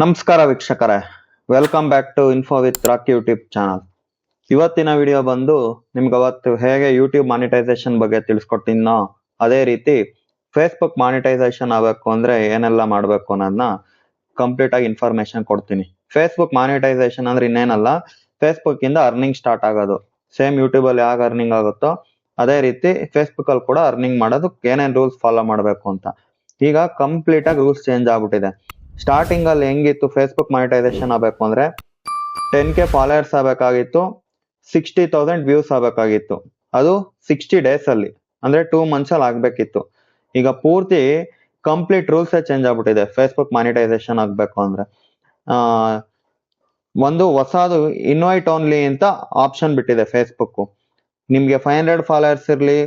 ನಮಸ್ಕಾರ ವೀಕ್ಷಕರೇ, welcome back to info with rock YouTube channel. ಇವತ್ತಿನ ವಿಡಿಯೋ ಬಂದು ನಿಮ್ಗೆ ಅವತ್ತು ಹೇಗೆ ಯೂಟ್ಯೂಬ್ ಮಾನಿಟೈಸೇಷನ್ ಬಗ್ಗೆ ತಿಳಿಸ್ಕೊಡ್ತೀನೋ ಅದೇ ರೀತಿ ಫೇಸ್ಬುಕ್ ಮಾನಿಟೈಸೇಷನ್ ಆಗಬೇಕು ಅಂದ್ರೆ ಏನೆಲ್ಲ ಮಾಡಬೇಕು ಅನ್ನೋದನ್ನ ಕಂಪ್ಲೀಟ್ ಆಗಿ ಇನ್ಫಾರ್ಮೇಶನ್ ಕೊಡ್ತೀನಿ. ಫೇಸ್ಬುಕ್ ಮಾನಿಟೈಸೇಷನ್ ಅಂದ್ರೆ ಇನ್ನೇನಲ್ಲ, ಫೇಸ್ಬುಕ್ ಇಂದ ಅರ್ನಿಂಗ್ ಸ್ಟಾರ್ಟ್ ಆಗೋದು. ಸೇಮ್ ಯೂಟ್ಯೂಬ್ ಅಲ್ಲಿ ಯಾಕೆ ಅರ್ನಿಂಗ್ ಆಗುತ್ತೋ ಅದೇ ರೀತಿ ಫೇಸ್ಬುಕ್ ಅಲ್ಲಿ ಕೂಡ ಅರ್ನಿಂಗ್ ಮಾಡೋದಕ್ಕೆ ಏನೇನ್ ರೂಲ್ಸ್ ಫಾಲೋ ಮಾಡಬೇಕು ಅಂತ. ಈಗ ಕಂಪ್ಲೀಟ್ ಆಗಿ ರೂಲ್ಸ್ ಚೇಂಜ್ ಆಗ್ಬಿಟ್ಟಿದೆ. ಸ್ಟಾರ್ಟಿಂಗ್ ಅಲ್ಲಿ ಹೆಂಗಿತ್ತು ಫೇಸ್ಬುಕ್ ಮಾನಿಟೈಸೇಷನ್ ಆಗಬೇಕು ಅಂದ್ರೆ 10K ಫಾಲೋವರ್ಸ್ ಆಗಬೇಕಾಗಿತ್ತು, 60,000 ವ್ಯೂಸ್ ಆಗಬೇಕಾಗಿತ್ತು. ಅದು 60 ಡೇಸ್ ಅಲ್ಲಿ, ಅಂದ್ರೆ 2 months ಅಲ್ಲಿ ಆಗ್ಬೇಕಿತ್ತು. ಈಗ ಪೂರ್ತಿ ಕಂಪ್ಲೀಟ್ ರೂಲ್ಸ್ ಚೇಂಜ್ ಆಗ್ಬಿಟ್ಟಿದೆ ಫೇಸ್ಬುಕ್ ಮಾನಿಟೈಸೇಷನ್ ಆಗ್ಬೇಕು ಅಂದ್ರೆ. ಒಂದು ಹೊಸದು ಇನ್ವೈಟ್ ಓನ್ಲಿ ಅಂತ ಆಪ್ಷನ್ ಬಿಟ್ಟಿದೆ ಫೇಸ್ಬುಕ್. ನಿಮ್ಗೆ 500 ಫಾಲೋವರ್ಸ್ ಇರ್ಲಿ,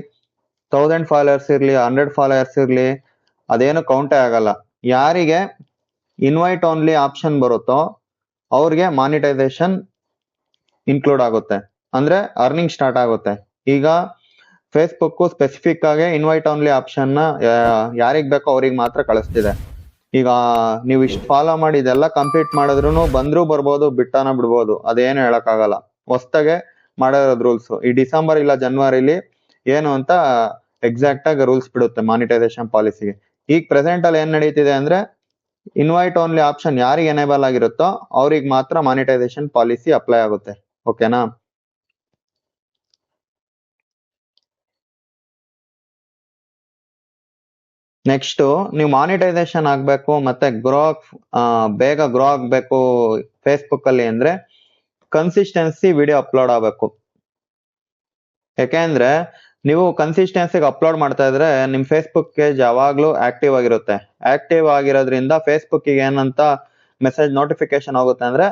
1000 ಫಾಲೋವರ್ಸ್ ಇರ್ಲಿ, 100 ಫಾಲೋವರ್ಸ್ ಇರ್ಲಿ, ಅದೇನು ಕೌಂಟೇ ಆಗಲ್ಲ. ಯಾರಿಗೆ ಇನ್ವೈಟ್ ಓನ್ಲಿ ಆಪ್ಷನ್ ಬರುತ್ತೋ ಅವ್ರಿಗೆ ಮಾನಿಟೈಸೇಷನ್ ಇನ್ಕ್ಲೂಡ್ ಆಗುತ್ತೆ, ಅಂದ್ರೆ ಅರ್ನಿಂಗ್ ಸ್ಟಾರ್ಟ್ ಆಗುತ್ತೆ. ಈಗ ಫೇಸ್ಬುಕ್ ಸ್ಪೆಸಿಫಿಕ್ ಆಗಿ ಇನ್ವೈಟ್ ಓನ್ಲಿ ಆಪ್ಷನ್ ನ ಯಾರಿಗ್ ಬೇಕೋ ಅವ್ರಿಗೆ ಮಾತ್ರ ಕಳಿಸ್ತಿದೆ. ಈಗ ನೀವು ಇಷ್ಟು ಫಾಲೋ ಮಾಡಿ ಇದೆಲ್ಲ ಕಂಪ್ಲೀಟ್ ಮಾಡಿದ್ರು ಬಂದ್ರು ಬರ್ಬೋದು, ಬಿಟ್ಟಾನ ಬಿಡ್ಬೋದು, ಅದೇನು ಹೇಳಕ್ ಆಗಲ್ಲ. ಹೊಸ್ದಾಗೆ ಮಾಡಿರೋದು ರೂಲ್ಸ್. ಈ ಡಿಸೆಂಬರ್ ಇಲ್ಲ ಜನವರಿಲಿ ಏನು ಅಂತ ಎಕ್ಸಾಕ್ಟ್ ಆಗಿ ರೂಲ್ಸ್ ಬಿಡುತ್ತೆ ಮಾನಿಟೈಸೇಷನ್ ಪಾಲಿಸಿಗೆ. ಈಗ ಪ್ರೆಸೆಂಟ್ ಅಲ್ಲಿ ಏನ್ ನಡೀತಿದೆ ಅಂದ್ರೆ ಇನ್ವೈಟ್ ಓನ್ಲಿ ಆಪ್ಷನ್ ಯಾರಿಗೆ ಎನೇಬಲ್ ಆಗಿರುತ್ತೋ ಅವ್ರಿಗೆ ಮಾತ್ರ ಮಾನಿಟೈಸೇಷನ್ ಪಾಲಿಸಿ ಅಪ್ಲೈ ಆಗುತ್ತೆ. ಓಕೆನಾ? ನೆಕ್ಸ್ಟ್, ನೀವು ಮಾನಿಟೈಸೇಷನ್ ಆಗ್ಬೇಕು ಮತ್ತೆ ಬೇಗ ಗ್ರೋ ಆಗ್ಬೇಕು ಫೇಸ್ಬುಕ್ ಅಲ್ಲಿ ಅಂದ್ರೆ ಕನ್ಸಿಸ್ಟೆನ್ಸಿ ವಿಡಿಯೋ ಅಪ್ಲೋಡ್ ಆಗ್ಬೇಕು. ಯಾಕೆಂದ್ರೆ ನೀವು ಕನ್ಸಿಸ್ಟೆನ್ಸಿಗೆ ಅಪ್ಲೋಡ್ ಮಾಡ್ತಾ ಇದ್ರೆ ನಿಮ್ ಫೇಸ್ಬುಕ್ ಪೇಜ್ ಯಾವಾಗ್ಲೂ ಆಕ್ಟಿವ್ ಆಗಿರುತ್ತೆ. ಆಕ್ಟಿವ್ ಆಗಿರೋದ್ರಿಂದ ಫೇಸ್ಬುಕ್ ಏನಂತ ಮೆಸೇಜ್ ನೋಟಿಫಿಕೇಶನ್ ಹೋಗುತ್ತೆ ಅಂದ್ರೆ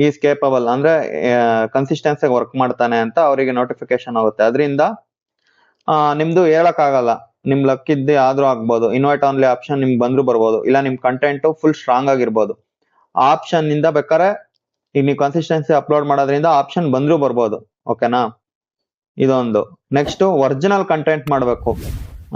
ಈಸ್ ಕೇಪಬಲ್, ಅಂದ್ರೆ ಕನ್ಸಿಸ್ಟೆನ್ಸಿಗೆ ವರ್ಕ್ ಮಾಡ್ತಾನೆ ಅಂತ ಅವರಿಗೆ ನೋಟಿಫಿಕೇಶನ್ ಆಗುತ್ತೆ. ಅದರಿಂದ ನಿಮ್ದು ಹೇಳಕ್ ಆಗಲ್ಲ, ನಿಮ್ ಲಕ್ ಇದ್ದೆ ಆದ್ರೂ ಆಗ್ಬೋದು. ಇನ್ವೈಟ್ ಓನ್ಲಿ ಆಪ್ಷನ್ ನಿಮ್ಗೆ ಬಂದ್ರು ಬರ್ಬೋದು, ಇಲ್ಲ ನಿಮ್ ಕಂಟೆಂಟ್ ಫುಲ್ ಸ್ಟ್ರಾಂಗ್ ಆಗಿರ್ಬೋದು. ಆಪ್ಷನ್ ಇಂದ ಬೇಕಾದ್ರೆ ಈಗ ನೀವು ಕನ್ಸಿಸ್ಟೆನ್ಸಿ ಅಪ್ಲೋಡ್ ಮಾಡೋದ್ರಿಂದ ಆಪ್ಷನ್ ಬಂದ್ರು ಬರ್ಬೋದು. ಓಕೆನಾ? ಇದೊಂದು. ನೆಕ್ಸ್ಟ್, ಒರಿಜಿನಲ್ ಕಂಟೆಂಟ್ ಮಾಡ್ಬೇಕು.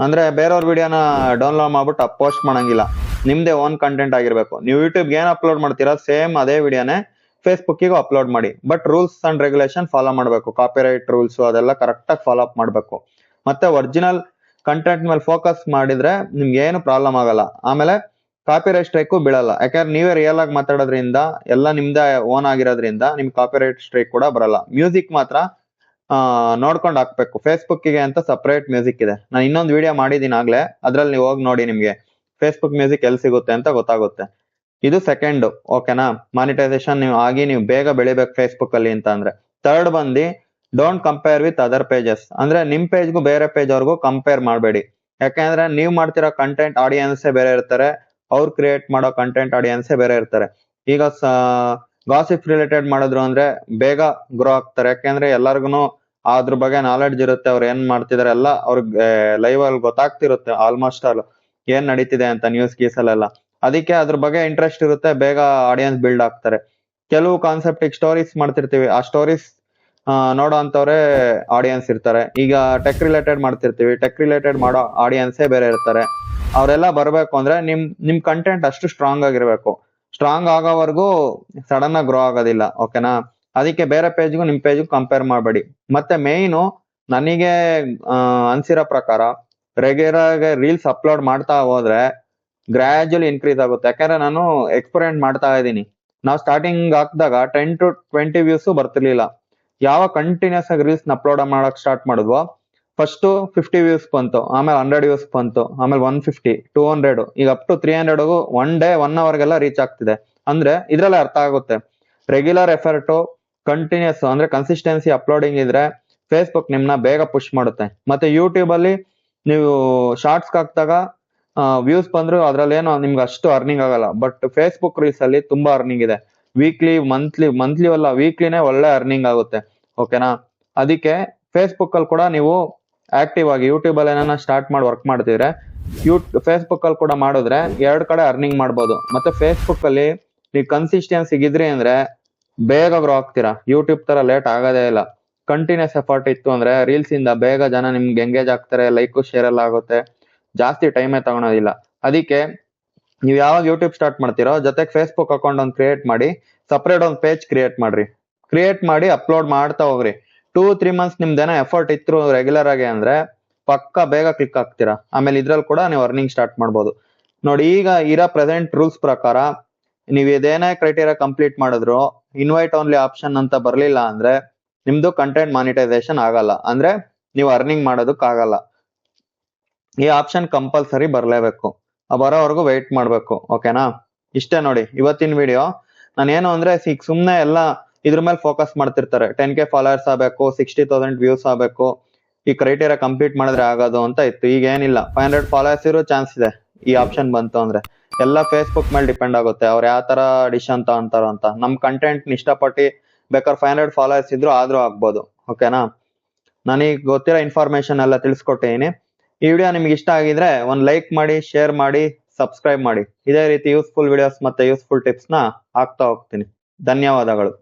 ಅಂದ್ರೆ ಬೇರೆಯವ್ರ ವಿಡಿಯೋನ ಡೌನ್ಲೋಡ್ ಮಾಡ್ಬಿಟ್ಟು ಪೋಸ್ಟ್ ಮಾಡಂಗಿಲ್ಲ, ನಿಮ್ದೇ ಓನ್ ಕಂಟೆಂಟ್ ಆಗಿರ್ಬೇಕು. ನೀವು ಯೂಟ್ಯೂಬ್ಗೆ ಏನ್ ಅಪ್ಲೋಡ್ ಮಾಡ್ತೀರಾ ಸೇಮ್ ಅದೇ ವಿಡಿಯೋನೇ ಫೇಸ್ಬುಕ್ಕಿಗೂ ಅಪ್ಲೋಡ್ ಮಾಡಿ. But rules and regulation follow ಮಾಡಬೇಕು. ಕಾಪಿರೈಟ್ ರೂಲ್ಸ್ ಅದೆಲ್ಲ ಕರೆಕ್ಟ್ ಆಗಿ ಫಾಲೋ ಅಪ್ ಮಾಡಬೇಕು. ಮತ್ತೆ ಒರಿಜಿನಲ್ ಕಂಟೆಂಟ್ ಮೇಲೆ ಫೋಕಸ್ ಮಾಡಿದ್ರೆ ನಿಮ್ಗೆ ಏನು ಪ್ರಾಬ್ಲಮ್ ಆಗಲ್ಲ. ಆಮೇಲೆ ಕಾಪಿರೈಟ್ ಸ್ಟ್ರೈಕ್ ಬೀಳಲ್ಲ, ಯಾಕಂದ್ರೆ ನೀವೇ ರಿಯಲ್ ಆಗಿ ಮಾತಾಡೋದ್ರಿಂದ ಎಲ್ಲ ನಿಮ್ದೇ ಓನ್ ಆಗಿರೋದ್ರಿಂದ ನಿಮ್ಗೆ ಕಾಪಿರೈಟ್ ಸ್ಟ್ರೈಕ್ ಕೂಡ ಬರಲ್ಲ. ಮ್ಯೂಸಿಕ್ ಮಾತ್ರ ನೋಡ್ಕೊಂಡು ಹಾಕ್ಬೇಕು. ಫೇಸ್ಬುಕ್ಕಿಗೆ ಅಂತ ಸಪರೇಟ್ ಮ್ಯೂಸಿಕ್ ಇದೆ, ನಾನು ಇನ್ನೊಂದು ವಿಡಿಯೋ ಮಾಡಿದೀನಿ ಆಗ್ಲೇ, ಅದ್ರಲ್ಲಿ ನೀವು ಹೋಗಿ ನೋಡಿ, ನಿಮ್ಗೆ ಫೇಸ್ಬುಕ್ ಮ್ಯೂಸಿಕ್ ಎಲ್ಲಿ ಸಿಗುತ್ತೆ ಅಂತ ಗೊತ್ತಾಗುತ್ತೆ. ಇದು ಸೆಕೆಂಡ್. ಓಕೆನಾ? ಮಾನಿಟೈಸೇಷನ್ ನೀವು ಬೇಗ ಬೆಳಿಬೇಕು ಫೇಸ್ಬುಕ್ ಅಲ್ಲಿ ಅಂತ ಅಂದ್ರೆ. ಥರ್ಡ್ ಬಂದು don't compare with other pages. ಅಂದ್ರೆ ನಿಮ್ ಪೇಜ್ಗೂ ಬೇರೆ ಪೇಜ್ ಅವ್ರಿಗೂ ಕಂಪೇರ್ ಮಾಡಬೇಡಿ. ಯಾಕಂದ್ರೆ ನೀವು ಮಾಡ್ತಿರೋ ಕಂಟೆಂಟ್ ಆಡಿಯನ್ಸೇ ಬೇರೆ ಇರ್ತಾರೆ, ಅವ್ರು ಕ್ರಿಯೇಟ್ ಮಾಡೋ ಕಂಟೆಂಟ್ ಆಡಿಯನ್ಸೇ ಬೇರೆ ಇರ್ತಾರೆ. ಈಗ ಗಾಸಿಪ್ ರಿಲೇಟೆಡ್ ಮಾಡಿದ್ರು ಅಂದ್ರೆ ಬೇಗ ಗ್ರೋ ಆಗ್ತಾರೆ, ಯಾಕೆಂದ್ರೆ ಎಲ್ಲರಿಗೂ ಅದ್ರ ಬಗ್ಗೆ ನಾಲೆಡ್ಜ್ ಇರುತ್ತೆ. ಅವ್ರು ಏನ್ ಮಾಡ್ತಿದಾರೆ ಎಲ್ಲ ಅವ್ರಿಗೆ ಲೈವ್ ಅಲ್ಲಿ ಗೊತ್ತಾಗ್ತಿರುತ್ತೆ, ಆಲ್ಮೋಸ್ಟ್ ಆಲ್ ಏನ್ ನಡೀತಿದೆ ಅಂತ ನ್ಯೂಸ್ ಗೀಸ್ ಅಲ್ಲೆಲ್ಲ. ಅದಕ್ಕೆ ಅದ್ರ ಬಗ್ಗೆ ಇಂಟ್ರೆಸ್ಟ್ ಇರುತ್ತೆ, ಬೇಗ ಆಡಿಯನ್ಸ್ ಬಿಲ್ಡ್ ಆಗ್ತಾರೆ. ಕೆಲವು ಕಾನ್ಸೆಪ್ಟ್ ಸ್ಟೋರೀಸ್ ಮಾಡ್ತಿರ್ತೀವಿ, ಆ ಸ್ಟೋರೀಸ್ ನೋಡೋ ಅಂತವ್ರೆ ಆಡಿಯನ್ಸ್ ಇರ್ತಾರೆ. ಈಗ ಟೆಕ್ ರಿಲೇಟೆಡ್ ಮಾಡ್ತಿರ್ತೀವಿ, ಟೆಕ್ ರಿಲೇಟೆಡ್ ಮಾಡೋ ಆಡಿಯನ್ಸೇ ಬೇರೆ ಇರ್ತಾರೆ. ಅವರೆಲ್ಲ ಬರ್ಬೇಕು ಅಂದ್ರೆ ನಿಮ್ ಕಂಟೆಂಟ್ ಅಷ್ಟು ಸ್ಟ್ರಾಂಗ್ ಆಗಿರ್ಬೇಕು. ಸ್ಟ್ರಾಂಗ್ ಆಗೋವರೆಗೂ ಸಡನ್ ಆಗಿ ಗ್ರೋ ಆಗೋದಿಲ್ಲ. ಓಕೆನಾ? ಅದಕ್ಕೆ ಬೇರೆ ಪೇಜ್ಗೂ ನಿಮ್ ಪೇಜ್ಗೂ ಕಂಪೇರ್ ಮಾಡಬೇಡಿ. ಮತ್ತೆ ಮೇಯ್ನು ನನಗೆ ಅನ್ಸಿರೋ ಪ್ರಕಾರ ರೆಗ್ಯುಲರ್ ಆಗಿ ರೀಲ್ಸ್ ಅಪ್ಲೋಡ್ ಮಾಡ್ತಾ ಹೋದ್ರೆ ಗ್ರಾಜುಯಲಿ ಇನ್ಕ್ರೀಸ್ ಆಗುತ್ತೆ. ಯಾಕಂದ್ರೆ ನಾನು ಎಕ್ಸ್ಪೆರಿಮೆಂಟ್ ಮಾಡ್ತಾ ಇದ್ದೀನಿ. ನಾವು ಸ್ಟಾರ್ಟಿಂಗ್ ಹಾಕಿದಾಗ 10 to 20 ವ್ಯೂಸ್ ಬರ್ತಿರ್ಲಿಲ್ಲ. ಯಾವ ಕಂಟಿನ್ಯೂಸ್ ಆಗಿ ರೀಲ್ಸ್ ಅಪ್ಲೋಡ್ ಮಾಡಕ್ ಸ್ಟಾರ್ಟ್ ಮಾಡಿದ್ವೋ ಫಸ್ಟ್ 50 ವ್ಯೂಸ್ ಬಂತು, ಆಮೇಲೆ 100 ವ್ಯೂಸ್ ಬಂತು, ಆಮೇಲೆ 150, 200, ಈಗ up to 300 one day 1 hour reach ಆಗ್ತಿದೆ. ಅಂದ್ರೆ ಇದ್ರಲ್ಲೇ ಅರ್ಥ ಆಗುತ್ತೆ ರೆಗ್ಯುಲರ್ ಎಫರ್ಟ್, ಕಂಟಿನ್ಯೂಸ್ ಅಂದ್ರೆ ಕನ್ಸಿಸ್ಟೆನ್ಸಿ ಅಪ್ಲೋಡಿಂಗ್ ಇದ್ರೆ ಫೇಸ್ಬುಕ್ ನಿಮ್ನ ಬೇಗ ಪುಷ್ ಮಾಡುತ್ತೆ. ಮತ್ತೆ ಯೂಟ್ಯೂಬ್ ಅಲ್ಲಿ ನೀವು ಶಾರ್ಟ್ಸ್ ಹಾಕ್ದಾಗ ವ್ಯೂಸ್ ಬಂದ್ರು ಅದ್ರಲ್ಲಿ ಏನೋ ನಿಮ್ಗೆ ಅಷ್ಟು ಅರ್ನಿಂಗ್ ಆಗಲ್ಲ. ಬಟ್ ಫೇಸ್ಬುಕ್ ರೀಲ್ಸ್ ಅಲ್ಲಿ ತುಂಬಾ ಅರ್ನಿಂಗ್ ಇದೆ. ವೀಕ್ಲಿ ಮಂತ್ಲಿ ಅಲ್ಲ, ವೀಕ್ಲಿನೇ ಒಳ್ಳೆ ಅರ್ನಿಂಗ್ ಆಗುತ್ತೆ. ಓಕೆನಾ? ಅದಕ್ಕೆ ಫೇಸ್ಬುಕ್ ಅಲ್ಲಿ ಕೂಡ ನೀವು ಆಕ್ಟಿವ್ ಆಗಿ ಯೂಟ್ಯೂಬ್ ಅಲ್ಲಿ ಏನಾನ ಸ್ಟಾರ್ಟ್ ಮಾಡಿ ವರ್ಕ್ ಮಾಡ್ತಿದ್ರೆ ಫೇಸ್ಬುಕ್ ಅಲ್ಲಿ ಕೂಡ ಮಾಡಿದ್ರೆ 2 ಕಡೆ ಅರ್ನಿಂಗ್ ಮಾಡ್ಬೋದು. ಮತ್ತೆ ಫೇಸ್ಬುಕ್ ಅಲ್ಲಿ ನೀವು ಕನ್ಸಿಸ್ಟೆನ್ಸಿ ಇದ್ರಿ ಅಂದ್ರೆ ಬೇಗ ಗ್ರೋ ಆಗ್ತೀರಾ. ಯೂಟ್ಯೂಬ್ ತರ ಲೇಟ್ ಆಗೋದೇ ಇಲ್ಲ. ಕಂಟಿನ್ಯೂಸ್ ಎಫರ್ಟ್ ಇತ್ತು ಅಂದ್ರೆ ರೀಲ್ಸ್ ಇಂದ ಬೇಗ ಜನ ನಿಮ್ಗೆ ಎಂಗೇಜ್ ಆಗ್ತಾರೆ, ಲೈಕ್ ಶೇರ್ ಎಲ್ಲ ಆಗುತ್ತೆ, ಜಾಸ್ತಿ ಟೈಮೇ ತಗೊಳೋದಿಲ್ಲ. ಅದಕ್ಕೆ ನೀವು ಯಾವಾಗ ಯೂಟ್ಯೂಬ್ ಸ್ಟಾರ್ಟ್ ಮಾಡ್ತೀರೋ ಜೊತೆಗೆ ಫೇಸ್ಬುಕ್ ಅಕೌಂಟ್ ಒಂದು ಕ್ರಿಯೇಟ್ ಮಾಡಿ, ಸಪ್ರೇಟ್ ಒಂದು ಪೇಜ್ ಕ್ರಿಯೇಟ್ ಮಾಡ್ರಿ. ಕ್ರಿಯೇಟ್ ಮಾಡಿ ಅಪ್ಲೋಡ್ ಮಾಡ್ತಾ ಹೋಗ್ರಿ. 2-3 ಮಂತ್ಸ್ ನಿಮ್ದೇನೋ ಎಫರ್ಟ್ ಇತ್ತು ರೆಗ್ಯುಲರ್ ಆಗಿ ಅಂದ್ರೆ ಪಕ್ಕ ಬೇಗ ಕ್ಲಿಕ್ ಆಗ್ತೀರಾ. ಆಮೇಲೆ ಇದ್ರಲ್ಲಿ ಕೂಡ ನೀವು ಅರ್ನಿಂಗ್ ಸ್ಟಾರ್ಟ್ ಮಾಡ್ಬೋದು. ನೋಡಿ, ಈಗ ಇರೋ ಪ್ರೆಸೆಂಟ್ ರೂಲ್ಸ್ ಪ್ರಕಾರ ನೀವು ಇದೇನೇ ಕ್ರೈಟೀರಿಯಾ ಕಂಪ್ಲೀಟ್ ಮಾಡಿದ್ರು ಇನ್ವೈಟ್ ಓನ್ಲಿ ಆಪ್ಷನ್ ಅಂತ ಬರ್ಲಿಲ್ಲ ಅಂದ್ರೆ ನಿಮ್ದು ಕಂಟೆಂಟ್ ಮಾನಿಟೈಸೇಷನ್ ಆಗಲ್ಲ, ಅಂದ್ರೆ ನೀವು ಅರ್ನಿಂಗ್ ಮಾಡೋದಕ್ಕಾಗಲ್ಲ. ಈ ಆಪ್ಷನ್ ಕಂಪಲ್ಸರಿ ಬರ್ಲೇಬೇಕು. ಬರೋವರೆಗೂ ವೆಯ್ಟ್ ಮಾಡ್ಬೇಕು. ಓಕೆನಾ? ಇಷ್ಟೇ ನೋಡಿ ಇವತ್ತಿನ ವಿಡಿಯೋ. ನಾನೇನು ಅಂದ್ರೆ ಈಗ ಸುಮ್ನೆ ಎಲ್ಲ ಇದ್ರ ಮೇಲೆ ಫೋಕಸ್ ಮಾಡ್ತಿರ್ತಾರೆ. 10K ಫಾಲೋವರ್ಸ್ ಆಗಬೇಕು, 60,000 ವ್ಯೂಸ್ ಆಗಬೇಕು, ಈ ಕ್ರೈಟೀರಿಯಾ ಕಂಪ್ಲೀಟ್ ಮಾಡಿದ್ರೆ ಆಗೋದು ಅಂತ ಇತ್ತು. ಈಗ ಏನಿಲ್ಲ, 500 ಫಾಲೋವರ್ಸ್ ಇರೋ ಚಾನ್ಸ್ ಇದೆ ಈ ಆಪ್ಷನ್ ಬಂತು ಅಂದ್ರೆ. ಎಲ್ಲ ಫೇಸ್ಬುಕ್ ಮೇಲೆ ಡಿಪೆಂಡ್ ಆಗುತ್ತೆ ಅವ್ರು ಯಾವ ತರ ಡಿಸಿಷನ್ ತಗೊಂತಾರೋ ಅಂತ. ನಮ್ ಕಂಟೆಂಟ್ ಇಷ್ಟಪಟ್ಟು ಬೇಕಾದ್ರೆ 500 ಫಾಲೋವರ್ಸ್ ಇದ್ರು ಆದ್ರೂ ಆಗ್ಬೋದು. ಓಕೆನಾ? ನನಗೆ ಗೊತ್ತಿರೋ ಇನ್ಫಾರ್ಮೇಶನ್ ಎಲ್ಲ ತಿಳಿಸ್ಕೊಟ್ಟಿದ್ದೀನಿ. ಈ ವಿಡಿಯೋ ನಿಮ್ಗೆ ಇಷ್ಟ ಆಗಿದ್ರೆ ಒಂದು ಲೈಕ್ ಮಾಡಿ, ಶೇರ್ ಮಾಡಿ, ಸಬ್ಸ್ಕ್ರೈಬ್ ಮಾಡಿ. ಇದೇ ರೀತಿ ಯೂಸ್ಫುಲ್ ವಿಡಿಯೋಸ್ ಮತ್ತೆ ಯೂಸ್ಫುಲ್ ಟಿಪ್ಸ್ ನ ಹಾಕ್ತಾ ಹೋಗ್ತೀನಿ. ಧನ್ಯವಾದಗಳು.